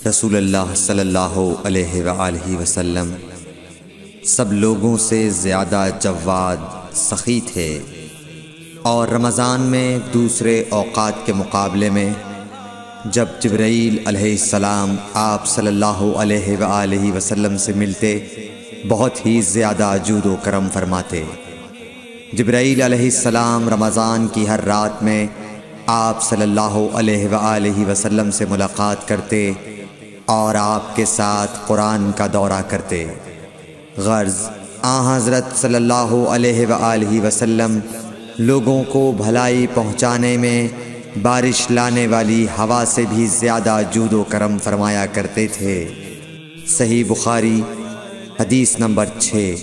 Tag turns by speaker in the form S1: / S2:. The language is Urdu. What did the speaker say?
S1: رسول اللہ صلی اللہ علیہ وآلہ وسلم سب لوگوں سے زیادہ جواد سخی تھے، اور رمضان میں دوسرے اوقات کے مقابلے میں جب جبرائیل علیہ السلام آپ صلی اللہ علیہ وآلہ وسلم سے ملتے بہت ہی زیادہ جود و کرم فرماتے۔ جبرائیل علیہ السلام رمضان کی ہر رات میں آپ صلی اللہ علیہ وآلہ وسلم سے ملاقات کرتے اور آپ کے ساتھ قرآن کا دورہ کرتے۔ غرض حضرت صلی اللہ علیہ وآلہ وسلم لوگوں کو بھلائی پہنچانے میں بارش لانے والی ہوا سے بھی زیادہ جود و کرم فرمایا کرتے تھے۔ صحیح بخاری حدیث نمبر 6۔